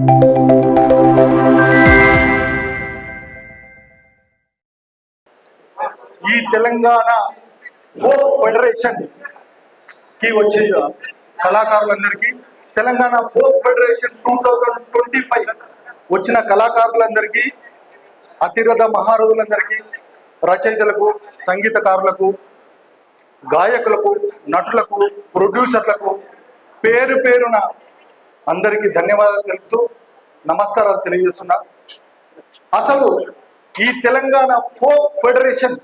ఈ Telangana folk federation కి వచ్చే కళాకారులందరికీ, తెలంగాణ ఫోక్ ఫెడరేషన్ 2025 వచ్చిన కళాకారులందరికీ, అతిరథ మహారథులందరికీ, రచయితలకు, సంగీతకారులకు, గాయకులకు, నటులకు, ప్రొడ్యూసర్లకు పేరు పేరున అందరికీ ధన్యవాదాలు తెలుపుతూ నమస్కారాలు తెలియజేస్తున్నా. అసలు ఈ తెలంగాణ ఫోక్ ఫెడరేషన్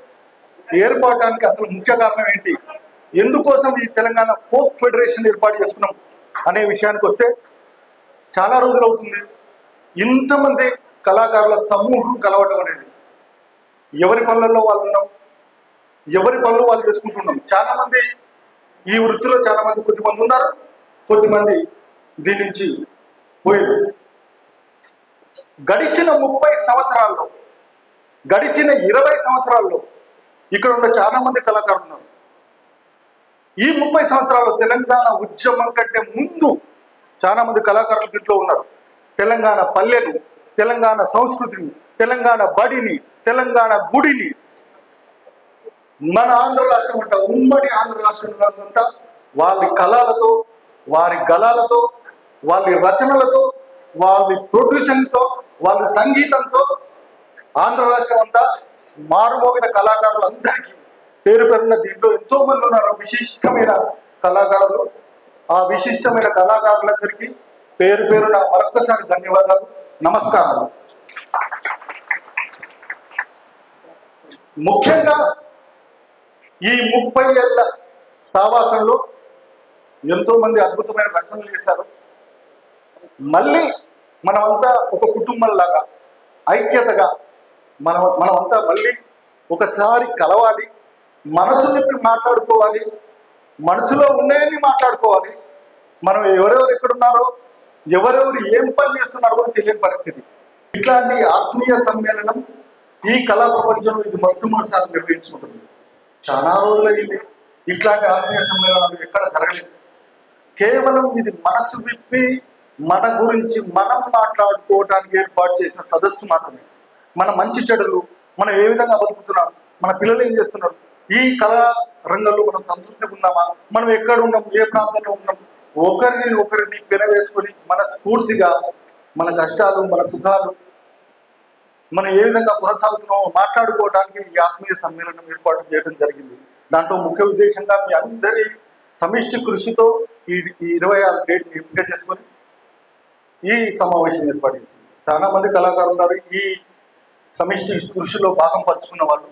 ఏర్పడటానికి అసలు ముఖ్య కారణం ఏంటి, ఎందుకోసం ఈ తెలంగాణ ఫోక్ ఫెడరేషన్ ఏర్పాటు చేసుకున్నాం అనే విషయానికి వస్తే, చాలా రోజులు అవుతుంది ఇంతమంది కళాకారుల సమూహం కలవటం అనేది. ఎవరి పనులలో వాళ్ళు ఉన్నాం, ఎవరి పనులు వాళ్ళు చేసుకుంటున్నాం. చాలామంది ఈ వృత్తిలో చాలామంది కొద్దిమంది ఉన్నారు, కొద్దిమంది దీని నుంచి పోయారు. గడిచిన 30 సంవత్సరాల్లో, గడిచిన 20 సంవత్సరాల్లో ఇక్కడ ఉన్న చాలా మంది కళాకారులు ఉన్నారు. ఈ 30 సంవత్సరాల్లో తెలంగాణ ఉద్యమం కంటే ముందు చాలా మంది కళాకారులు దీంట్లో ఉన్నారు. తెలంగాణ పల్లెను, తెలంగాణ సంస్కృతిని, తెలంగాణ బడిని, తెలంగాణ గుడిని, మన ఆంధ్ర రాష్ట్రం అంతా, ఉమ్మడి ఆంధ్ర రాష్ట్రంలో అంతా వారి కళలతో, వారి గళాలతో, వాళ్ళ రచనలతో, వాళ్ళ ప్రొడ్యూషన్తో, వాళ్ళ సంగీతంతో ఆంధ్ర రాష్ట్రం అంతా మారుమోగిన కళాకారులందరికీ పేరు పేరున్న దీంట్లో ఎంతో మంది ఉన్నారు విశిష్టమైన కళాకారులు. ఆ విశిష్టమైన కళాకారులందరికీ పేరు పేరున మరొకసారి ధన్యవాదాలు, నమస్కారాలు. ముఖ్యంగా ఈ 30 ఏళ్ల సావాసంలో ఎంతో మంది అద్భుతమైన రచనలు చేశారు. మళ్ళీ మనమంతా ఒక కుటుంబంలాగా ఐక్యతగా మనమంతా మళ్ళీ ఒకసారి కలవాలి, మనసు చెప్పి మాట్లాడుకోవాలి, మనసులో ఉన్నాయని మాట్లాడుకోవాలి. మనం ఎవరెవరు ఎక్కడున్నారో, ఎవరెవరు ఏం పని చేస్తున్నారో తెలియని పరిస్థితి. ఇట్లాంటి ఆత్మీయ సమ్మేళనం ఈ కళా ప్రపంచంలో ఇది మొట్టమొదటిసారి నిర్వహించుకుంటుంది. చాలా రోజులైంది ఇట్లాంటి ఆత్మీయ సమ్మేళనాలు ఎక్కడ జరగలేదు. కేవలం ఇది మనసు విప్పి మన గురించి మనం మాట్లాడుకోవడానికి ఏర్పాటు చేసిన సదస్సు మాత్రమే. మన మంచి చెడులు, మనం ఏ విధంగా బతుకుతున్నాం, మన పిల్లలు ఏం చేస్తున్నారు, ఈ కళా రంగంలో మనం సంతృప్తిగా ఉన్నామా, మనం ఎక్కడ ఉన్నాం, ఏ ప్రాంతంలో ఉన్నాం, ఒకరిని పెనవేసుకొని మన స్ఫూర్తిగా మన కష్టాలు, మన సుఖాలు, మనం ఏ విధంగా కొనసాగుతున్నామో మాట్లాడుకోవడానికి ఈ ఆత్మీయ సమ్మేళనం ఏర్పాటు చేయడం జరిగింది. దాంట్లో ముఖ్య ఉద్దేశంగా మీ అందరి సమిష్టి కృషితో ఈ 26 డేట్ని ఎంపిక చేసుకొని ఈ సమావేశం ఏర్పాటు చేసింది. చాలా మంది కళాకారులు ఉన్నారు ఈ సమిష్టి కృషిలో భాగం పంచుకున్న వాళ్ళు.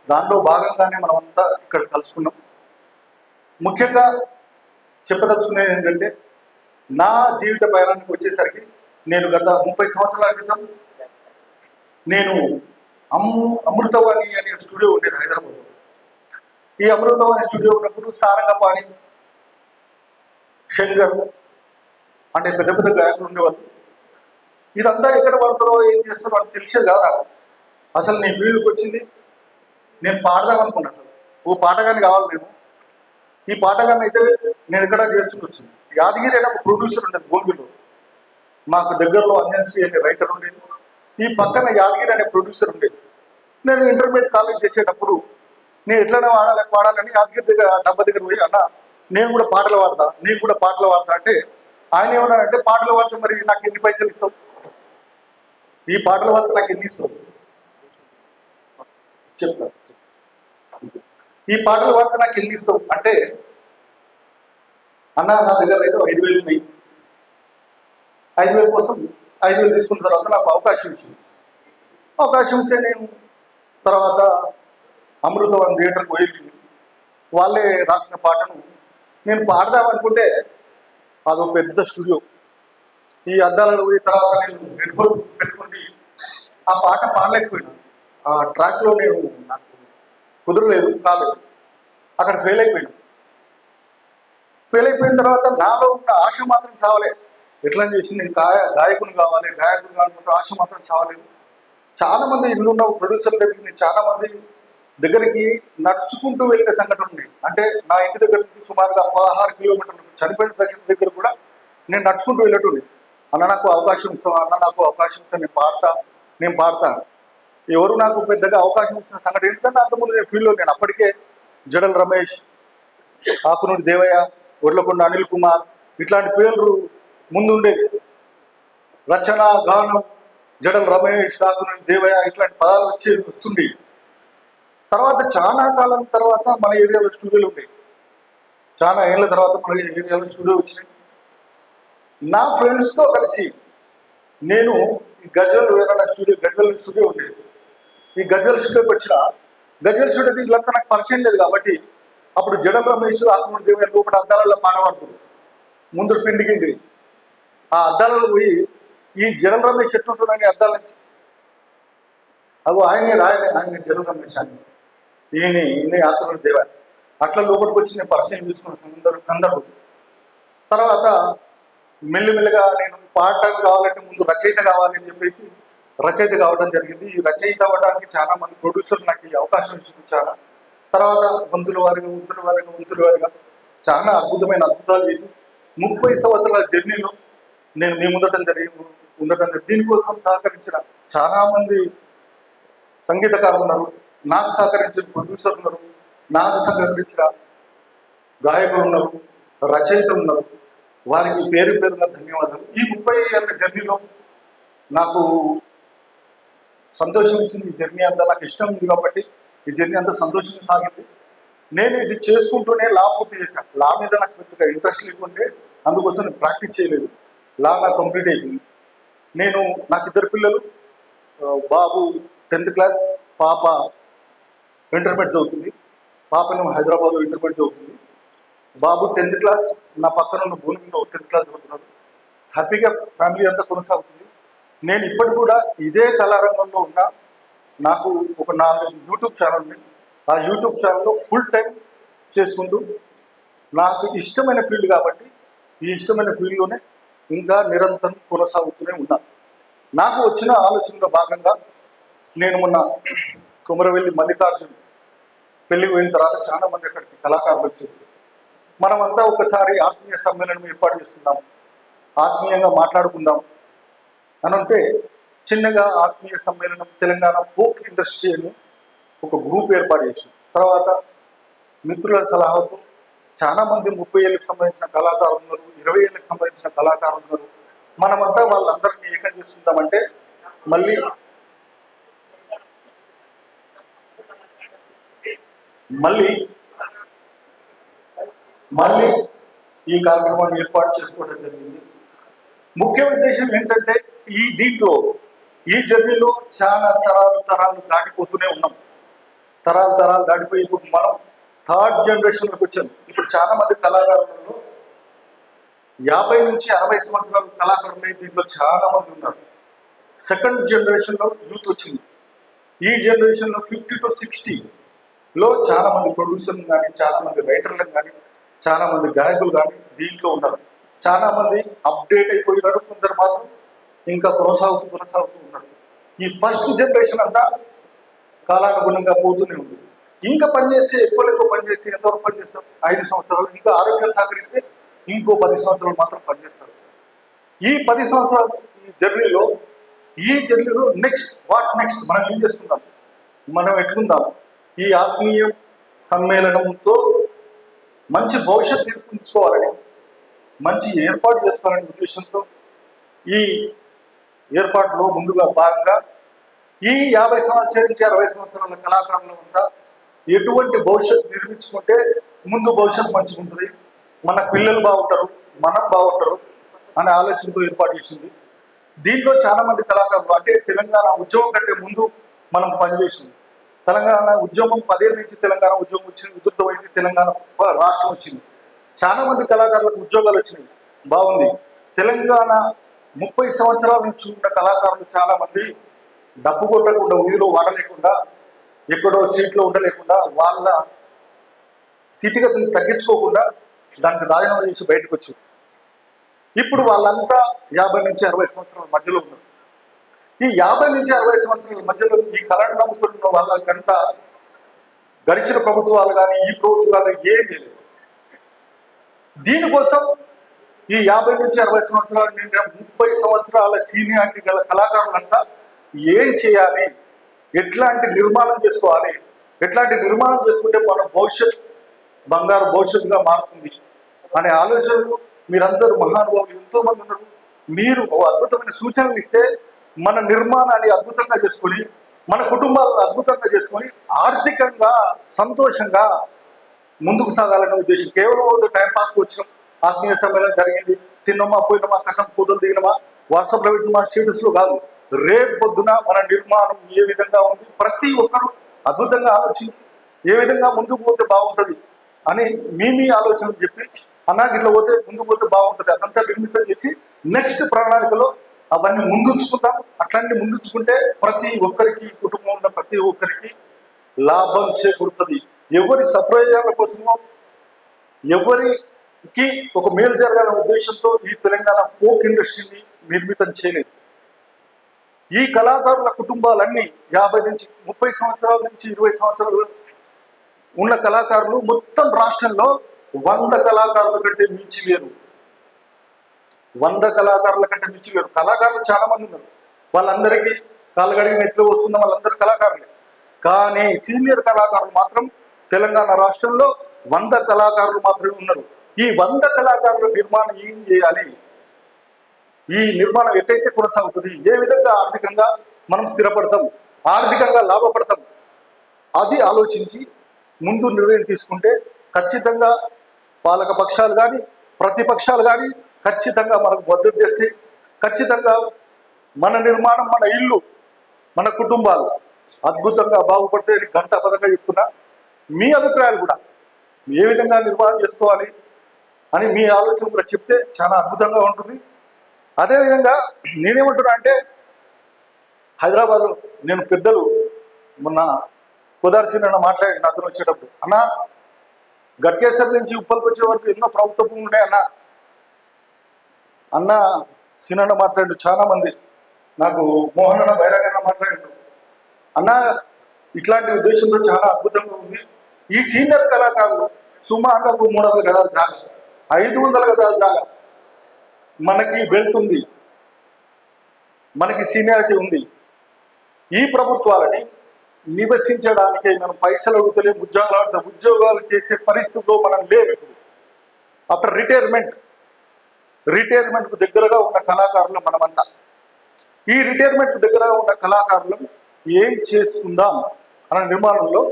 దాంట్లో భాగంగానే మనం అంతా ఇక్కడ కలుసుకున్నాం. ముఖ్యంగా చెప్పదలుచుకునేది ఏంటంటే, నా జీవిత ప్రయాణానికి వచ్చేసరికి నేను గత 30 సంవత్సరాల క్రితం నేను అమృతవాణి అనే స్టూడియో ఉండేది హైదరాబాద్లో. ఈ అమృతవాణి స్టూడియో ఉన్నప్పుడు సారంగపాణి, శంకర్ అంటే పెద్ద పెద్ద గాయకులు ఉండేవాళ్ళు. ఇదంతా ఎక్కడ పడతారో ఏం చేస్తారో అని తెలిసేది కాదు నాకు. అసలు నేను ఫీల్డ్కి వచ్చింది, నేను పాడదాం అనుకున్నా. అసలు ఓ పాటగాని కావాలి నేను. ఈ పాటగాన్ని అయితే నేను ఎక్కడ చేస్తూ వచ్చింది. యాదగిరి అనే ఒక ప్రొడ్యూసర్ ఉండేది భోగిలో, మాకు దగ్గరలో అంజన్శ్రీ అనే రైటర్ ఉండేది, ఈ పక్కన యాదగిరి అనే ప్రొడ్యూసర్ ఉండేది. నేను ఇంటర్మీడియట్ కాలేజ్ చేసేటప్పుడు నేను ఎట్లనే పాడాలని యాదగిరి దగ్గర డబ్బా దగ్గర పోయి, అన్న నేను కూడా పాటలు పాడతా అంటే ఆయన ఏమన్నాడంటే, పాటలు పాడితే మరి నాకు ఎన్ని పైసలు ఇస్తావు, ఈ పాటలు పాడితే నాకు ఎన్ని ఇస్తావు చెప్తా, ఈ పాటలు పాడితే నాకు ఎన్ని ఇస్తావు అంటే, అన్న నా దగ్గర అయితే 5,000 ఉన్నాయి, 5,000 కోసం 5,000 తీసుకున్న తర్వాత నాకు అవకాశం ఇచ్చింది. అవకాశం ఇస్తే నేను తర్వాత అమృతవన్ థియేటర్కి పోయి వాళ్ళే రాసిన పాటను నేను పాడదామనుకుంటే, అదో పెద్ద స్టూడియో, ఈ అద్దాలలో పోయి తర్వాత నేను హెడ్ఫోన్ పెట్టుకుని ఆ పాట పాడలేకపోయినాను. ఆ ట్రాక్లో నేను నాకు కుదరలేదు, కాలేదు, అక్కడ ఫెయిల్ అయిపోయినాను. ఫెయిల్ అయిపోయిన తర్వాత నాలో ఉన్న ఆశ మాత్రం చావలే. ఎట్లా చేసి నేను గాయకుని కావాలి ఆశ మాత్రం చావలేదు. చాలామంది ఇల్లున్న ప్రొడ్యూసర్ దగ్గరికి నేను చాలామంది దగ్గరికి నడుచుకుంటూ వెళ్ళే సంఘటన ఉన్నాయి. అంటే నా ఇంటి దగ్గర నుంచి సుమారుగా 16 కిలోమీటర్లు చనిపోయిన దశ దగ్గర కూడా నేను నడుచుకుంటూ వెళ్ళేటోని. అన్న నాకు అవకాశం ఇస్తాం, అన్న నాకు అవకాశం ఇస్తాను, నేను పాడతాను. ఎవరు నాకు పెద్దగా అవకాశం ఇచ్చిన సంగతి ఏంటంటే అంతకుముందు నేను ఫీల్డ్లో నేను అప్పటికే జడల రమేష్, ఆకునూరి దేవయ్య, ఒడ్లకొండ అనిల్ కుమార్ ఇట్లాంటి పేర్లు ముందుండేది. రచన, గానం, జడల రమేష్, ఆకునూరి దేవయ్య ఇట్లాంటి పదాలు వస్తుంది. తర్వాత చాలా కాలం తర్వాత మన ఏరియాలో స్టూడియోలు ఉండేవి. చాలా ఏళ్ళ తర్వాత మన ఏరియాలో స్టూడియో వచ్చినాయి. నా ఫ్రెండ్స్తో కలిసి నేను ఈ గజ్వెల్ ఏదైనా గజ్వెల్ స్టూడియో ఉండేది. ఈ గజ్వెల్ స్టూడియోకి వచ్చిన గజ్వెల్ స్టూడియోకి వీళ్ళంతా నాకు పరిచయం లేదు కాబట్టి అప్పుడు జడల రమేష్, ఆకునూరి దేవయ్య లోపల అద్దాలలో పాడబడుతుంది. ముందు పిండికిండి ఆ అద్దాలలో పోయి ఈ జడల రమేష్ ఎట్లుంటుందని అద్దాల నుంచి అవి ఆయన జడల రమేష్ అని ఈయన ఆకునూరి దేవయ్య అట్లా లోపలికి వచ్చి నేను పరిచయం చేసుకున్న సందర్భం. తర్వాత మెల్లిమెల్లిగా నేను పాడటం కావాలంటే ముందు రచయిత కావాలని చెప్పేసి రచయిత కావడం జరిగింది. ఈ రచయిత అవ్వడానికి చాలా మంది ప్రొడ్యూసర్లు నాకు ఈ అవకాశం ఇచ్చారు. తర్వాత వంతుల వారిగా చాలా అద్భుతాలు చేసి 30 సంవత్సరాల జర్నీలో నేను మీ ఉండటం జరిగింది. దీనికోసం సహకరించిన చాలామంది సంగీతకారులు ఉన్నారు, నాకు సహకరించిన ప్రొడ్యూసర్లు ఉన్నారు, నాకు సహకరించిన గాయకులు ఉన్నారు, రచయితలు ఉన్నారు. వారికి పేరున ధన్యవాదాలు. ఈ 30 ఏళ్ళ జర్నీలో నాకు సంతోషం ఇచ్చింది. ఈ జర్నీ అంతా నాకు ఇష్టం ఉంది కాబట్టి ఈ జర్నీ అంతా సంతోషంగా సాగింది. నేను ఇది చేసుకుంటూనే లా పూర్తి చేశాను. లా మీద నాకు పెద్దగా ఇంట్రెస్ట్ లేకుంటే అందుకోసం నేను ప్రాక్టీస్ చేయలేదు. లా నాకు కంప్లీట్ అయిపోయింది. నాకు 2 పిల్లలు, బాబు 10th క్లాస్, పాప ఇంటర్మీడియట్ చదువుతుంది. పాపను హైదరాబాద్లో ఇంటర్మీడియట్ చదువుతుంది. బాబు 10th క్లాస్, నా పక్కన ఉన్న భూమిలో 10th క్లాస్ చదువుతున్నాడు. హ్యాపీగా ఫ్యామిలీ అంతా కొనసాగుతుంది. నేను ఇప్పటికి కూడా ఇదే కళారంగంలో ఉన్నా. నాకు ఒక 4 యూట్యూబ్ ఛానల్ ఉంది. ఆ యూట్యూబ్ ఛానల్లో ఫుల్ టైం చేసుకుంటూ నాకు ఇష్టమైన ఫీల్డ్ కాబట్టి ఈ ఇష్టమైన ఫీల్డ్లోనే ఇంకా నిరంతరం కొనసాగుతూనే ఉన్నాను. నాకు వచ్చిన ఆలోచనలో భాగంగా నేను మొన్న కుమరవెల్లి మల్లికార్జున్ పెళ్లికి పోయిన తర్వాత చాలా మంది అక్కడికి కళాకారులు వచ్చారు. మనమంతా ఒకసారి ఆత్మీయ సమ్మేళనం ఏర్పాటు చేసుకుందాం, ఆత్మీయంగా మాట్లాడుకుందాం అని అంటే చిన్నగా ఆత్మీయ సమ్మేళనం తెలంగాణ ఫోక్ ఇండస్ట్రీ అని ఒక గ్రూప్ ఏర్పాటు చేసి తర్వాత మిత్రుల సలహాతో చాలామంది 30 ఏళ్ళకి సంబంధించిన కళాకారులు ఉన్నారు, 20 ఏళ్ళకి సంబంధించిన కళాకారులు ఉన్నారు. మనమంతా వాళ్ళందరినీ ఏకం చేసుకుందామంటే మళ్ళీ ఈ కార్యక్రమాన్ని ఏర్పాటు చేసుకోవడం జరిగింది. ముఖ్య ఉద్దేశం ఏంటంటే ఈ జర్నీలో చాలా తరాలు దాటిపోతూనే ఉన్నాం. తరాలు దాటిపోయి ఇప్పుడు మనం 3rd జనరేషన్లోకి వచ్చాం. ఇప్పుడు చాలా మంది కళాకారులలో 50 నుంచి 60 సంవత్సరాల కళాకారులు దీంట్లో చాలా మంది ఉన్నారు. 2nd జనరేషన్లో యూత్ వచ్చింది. ఈ జనరేషన్లో 50 to 60లో చాలా మంది ప్రొడ్యూసర్లు కానీ, చాలా మంది రైటర్లు కానీ, చాలా మంది గాయకులు కానీ దీంట్లో ఉన్నారు. చాలా మంది అప్డేట్ అయిపోయినారు, కొందరు మాత్రం ఇంకా కొనసాగుతూ ఉన్నారు. ఈ ఫస్ట్ జనరేషన్ అంతా కాలానుగుణంగా పోతూనే ఉంది. ఇంకా పనిచేస్తే ఎక్కువ పనిచేస్తే ఎంతవరకు పనిచేస్తారు? 5 సంవత్సరాలు. ఇంకా ఆరోగ్యం సహకరిస్తే ఇంకో 10 సంవత్సరాలు మాత్రం పనిచేస్తారు. ఈ 10 సంవత్సరాల ఈ జర్నీలో నెక్స్ట్ మనం ఏం చేసుకుందాం, మనం ఎట్లుందాం, ఈ ఆత్మీయ సమ్మేళనంతో మంచి భవిష్యత్తు నిర్మించుకోవాలని, మంచి ఏర్పాటు చేసుకోవాలనే ఉద్దేశంతో ఈ ఏర్పాటులో ముందుగా భాగంగా ఈ 50 సంవత్సరాల నుంచి 60 సంవత్సరాల కళాకారులు అంతా ఎటువంటి భవిష్యత్తు నిర్మించుకుంటే ముందు భవిష్యత్తు మంచిగా ఉంటుంది, మన పిల్లలు బాగుంటారు, మనం బాగుంటారు అనే ఆలోచనతో ఏర్పాటు చేసింది. దీంట్లో చాలా మంది కళాకారులు అంటే తెలంగాణ ఉద్యమం కంటే ముందు మనం పనిచేసింది. తెలంగాణ ఉద్యమం 10 ఏళ్ళ నుంచి తెలంగాణ ఉద్యమం వచ్చింది, ఉధృతమైంది, తెలంగాణ రాష్ట్రం వచ్చింది. చాలా మంది కళాకారులకు ఉద్యోగాలు వచ్చినాయి, బాగుంది. తెలంగాణ 30 సంవత్సరాల నుంచి ఉన్న కళాకారులు చాలా మంది డబ్బు కొట్టకుండా, ఊరిలో వాడలేకుండా, ఎక్కడో స్ట్రీట్లో ఉండలేకుండా, వాళ్ళ స్థితిగతులు తగ్గించుకోకుండా దానికి రాజీనామా చేసి బయటకు వచ్చారు. ఇప్పుడు వాళ్ళంతా 50 నుంచి 60 సంవత్సరాల మధ్యలో ఉన్నారు. ఈ 50 నుంచి 60 సంవత్సరాల మధ్యలో ఈ కళను నమ్ముకుంటున్న వాళ్ళకంతా గడిచిన ప్రభుత్వాలు కానీ ఈ ప్రభుత్వాలు ఏం చేయలేదు. దీనికోసం ఈ 50 నుంచి 60 సంవత్సరాలు నిండిన 30 సంవత్సరాల సీనియారిటీ గల కళాకారులంతా ఏం చేయాలి, ఎట్లాంటి నిర్మాణం చేసుకోవాలి, ఎట్లాంటి నిర్మాణం చేసుకుంటే మన భవిష్యత్ బంగారు భవిష్యత్తుగా మారుతుంది అనే ఆలోచనలు మీరందరూ మహానుభావులు ఎంతో మంది ఉన్నారు. మీరు అద్భుతమైన సూచనలు ఇస్తే మన నిర్మాణాన్ని అద్భుతంగా చేసుకొని మన కుటుంబాలను అద్భుతంగా చేసుకొని ఆర్థికంగా సంతోషంగా ముందుకు సాగాలనే ఉద్దేశం. కేవలం టైంపాస్కి వచ్చినాం, ఆత్మీయ సమ్మేళనం జరిగింది, తిన్నమా పోయినమా కథం ఫోటోలు దిగినమా వాట్సాప్లో పెట్టిన మా స్టేటస్లో కాదు. రేపు పొద్దున మన నిర్మాణం ఏ విధంగా ఉంది, ప్రతి ఒక్కరూ అద్భుతంగా ఆలోచించి ఏ విధంగా ముందుకు పోతే బాగుంటుంది అని మీ ఆలోచనలు చెప్పి అన్నా ఇట్లా పోతే ముందుకు పోతే బాగుంటుంది అదంతా నిర్మితం చేసి నెక్స్ట్ ప్రణాళికలో అవన్నీ ముందుంచుకుంటాం. అట్లాంటి ముందుంచుకుంటే ప్రతి ఒక్కరికి, కుటుంబంలో ఉన్న ప్రతి ఒక్కరికి లాభం చేకూరుతుంది. ఎవరి సప్రయోజనాల కోసమో ఎవరికి ఒక మేలు జరగాలనే ఉద్దేశంతో ఈ తెలంగాణ ఫోక్ ఇండస్ట్రీని నిర్మితం చేయలేదు. ఈ కళాకారుల కుటుంబాలన్నీ 50 నుంచి 30 సంవత్సరాల నుంచి 20 సంవత్సరాలు ఉన్న కళాకారులు మొత్తం రాష్ట్రంలో 100 కళాకారుల కంటే మించి లేరు. 100 కళాకారుల కంటే మించి లేరు. కళాకారులు చాలా మంది ఉన్నారు, వాళ్ళందరికీ కాళ్ళగడిగి నెత్తిలో వస్తున్న వాళ్ళందరూ కళాకారులే. కానీ సీనియర్ కళాకారులు మాత్రం తెలంగాణ రాష్ట్రంలో 100 కళాకారులు మాత్రమే ఉన్నారు. ఈ 100 కళాకారుల నిర్మాణం ఏం చేయాలి, ఈ నిర్మాణం ఎట్టయితే కొనసాగుతుంది, ఏ విధంగా ఆర్థికంగా మనం స్థిరపడతాం, ఆర్థికంగా లాభపడతాం, అది ఆలోచించి ముందు నిర్ణయం తీసుకుంటే ఖచ్చితంగా పాలక పక్షాలు కానీ ప్రతిపక్షాలు కానీ ఖచ్చితంగా మనకు మద్దతు చేస్తే ఖచ్చితంగా మన నిర్మాణం, మన ఇల్లు, మన కుటుంబాలు అద్భుతంగా బాగుపడితే గంటాపదంగా చెప్తున్నా. మీ అభిప్రాయాలు కూడా ఏ విధంగా నిర్మాణం చేసుకోవాలి అని మీ ఆలోచన కూడా చెప్తే చాలా అద్భుతంగా ఉంటుంది. అదేవిధంగా నేనేమంటున్నా అంటే హైదరాబాద్లో నేను పెద్దలు మొన్న కుదార్సిన మాట్లాడి అతను వచ్చేటప్పుడు, అన్న గట్కేసర్ నుంచి ఉప్పల్కి వచ్చే వరకు ఎన్నో ప్రభుత్వ భూములు ఉన్నాయి అన్న సినన్న మాట్లాడు. చాలా మంది నాకు మోహన్ అన్న బైరాగన్న మాట్లాడాడు. అన్న ఇట్లాంటి ఉద్దేశంతో చాలా అద్భుతంగా ఉంది. ఈ సీనియర్ కళాకారులు సుమారుగా 300 గదాలు జాగా, 500 గదాలు జాగా, మనకి బెల్ట్ ఉంది, మనకి సీనియారిటీ ఉంది. ఈ ప్రభుత్వాలని నివసించడానికే మనం పైసలు అడుగుతలేం, ఉద్యోగాలు చేసే పరిస్థితుల్లో మనం లేవు. ఇప్పుడు ఆఫ్టర్ రిటైర్మెంట్కు దగ్గరగా ఉన్న కళాకారులు మనమంతా. ఈ రిటైర్మెంట్కు దగ్గరగా ఉన్న కళాకారులు ఏం చేసుకుందాం అన్న నిర్మాణంలో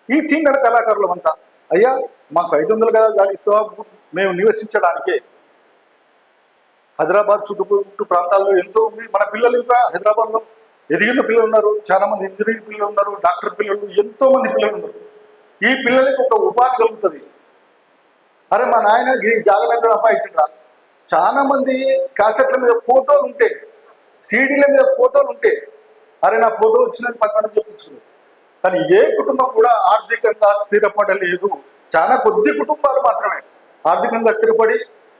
ఈ సీనియర్ కళాకారులం అంతా, అయ్యా మాకు 500 గదాలు జాగిస్తావా మేము నివసించడానికే. హైదరాబాద్ చుట్టూ ప్రాంతాల్లో ఎంతో ఉంది. మన పిల్లలు ఇంకా హైదరాబాద్లో ఎదిగిన పిల్లలు ఉన్నారు, చాలా మంది ఇంజనీరింగ్ పిల్లలు ఉన్నారు, డాక్టర్ పిల్లలు, ఎంతో మంది పిల్లలు ఉన్నారు. ఈ పిల్లలకి ఒక ఉపాధి కలుగుతుంది. అరే మా నాయన ఈ జాగ్రత్త అపాయించరా. చాలా మంది క్యాసెట్ల మీద ఫోటోలు ఉంటే, సీడీల మీద ఫోటోలు ఉంటే, అరే నా ఫోటో వచ్చినది పక్కన చెప్పించుకున్నారు. కానీ ఏ కుటుంబం కూడా ఆర్థికంగా స్థిరపడలేదు. చాలా కొద్ది కుటుంబాలు మాత్రమే ఆర్థికంగా స్థిరపడి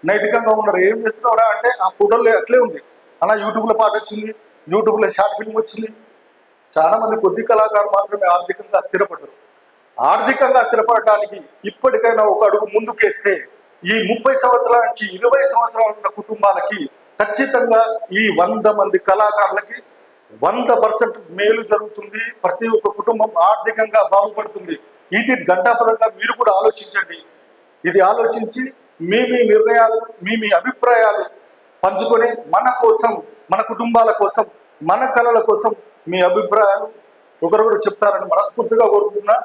నైతికంగా ఉన్నారు. ఏం చేస్తున్నారా అంటే ఆ ఫోటోలు అట్లే ఉంది. అలా యూట్యూబ్లో పాట వచ్చింది, యూట్యూబ్లో షార్ట్ ఫిల్మ్ వచ్చింది. చాలా మంది కొద్ది కళాకారులు మాత్రమే ఆర్థికంగా స్థిరపడ్డారు. ఆర్థికంగా స్థిరపడడానికి ఇప్పటికైనా ఒక అడుగు ముందుకేస్తే ఈ 30 సంవత్సరాల నుంచి 20 సంవత్సరాల ఉన్న కుటుంబాలకి ఖచ్చితంగా ఈ 100 మంది కళాకారులకి 100% మేలు జరుగుతుంది. ప్రతి ఒక్క కుటుంబం ఆర్థికంగా బాగుపడుతుంది. ఇది గంటాపదంగా మీరు కూడా ఆలోచించండి. ఇది ఆలోచించి మీ నిర్ణయాలు, మీ అభిప్రాయాలు పంచుకొని మన కోసం, మన కుటుంబాల కోసం, మన కళల కోసం మీ అభిప్రాయాలు ఒకరొకరు చెప్తారని మనస్ఫూర్తిగా కోరుకుంటున్నా.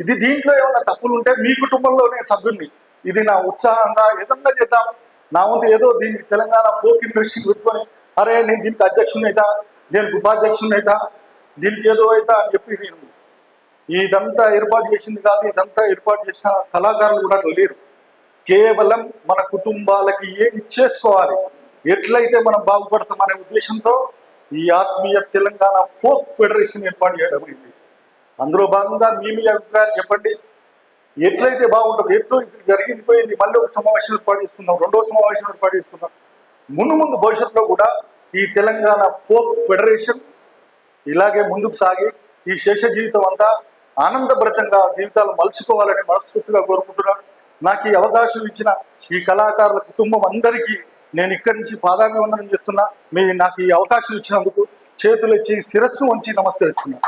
ఇది దీంట్లో ఏమైనా తప్పులు ఉంటే మీ కుటుంబంలోనే సభ్యుడిని, ఇది నా ఉత్సాహంగా ఏదన్నా చేద్దాం, నా వంతు ఏదో దీనికి తెలంగాణ ఫోక్ ఇండస్ట్రీ పెట్టుకొని అరే నేను దీనికి అధ్యక్షుని అవుతా, దీనికి ఉపాధ్యక్షుని అవుతా, దీనికి ఏదో అవుతా అని చెప్పి నేను ఇదంతా ఏర్పాటు చేసింది కాదు. ఇదంతా ఏర్పాటు చేసిన కళాకారులు కూడా లేరు. కేవలం మన కుటుంబాలకి ఏం చేసుకోవాలి, ఎట్లయితే మనం బాగుపడతామనే ఉద్దేశంతో ఈ ఆత్మీయ తెలంగాణ ఫోక్ ఫెడరేషన్ ఏర్పాటు చేయడం అయింది. అందులో భాగంగా మీ అభిప్రాయాలు చెప్పండి. ఎట్లయితే బాగుంటుంది, ఎట్లో ఇది జరిగింది పోయింది, మళ్ళీ ఒక సమావేశం ఏర్పాటు చేసుకుందాం, రెండో సమావేశం ఏర్పాటు చేసుకుందాం. ముందు భవిష్యత్తులో కూడా ఈ తెలంగాణ ఫోక్ ఫెడరేషన్ ఇలాగే ముందుకు సాగి ఈ శేష జీవితం అంతా ఆనందభరితంగా జీవితాలు మలుచుకోవాలని మనస్ఫూర్తిగా కోరుకుంటున్నాను. నాకు ఈ అవకాశం ఇచ్చిన ఈ కళాకారుల కుటుంబం అందరికీ నేను ఇక్కడి నుంచి పాదాభివందనం చేస్తున్నా. నాకు ఈ అవకాశం ఇచ్చినందుకు చేతులు ఇచ్చి శిరస్సు వంచి నమస్కరిస్తున్నా.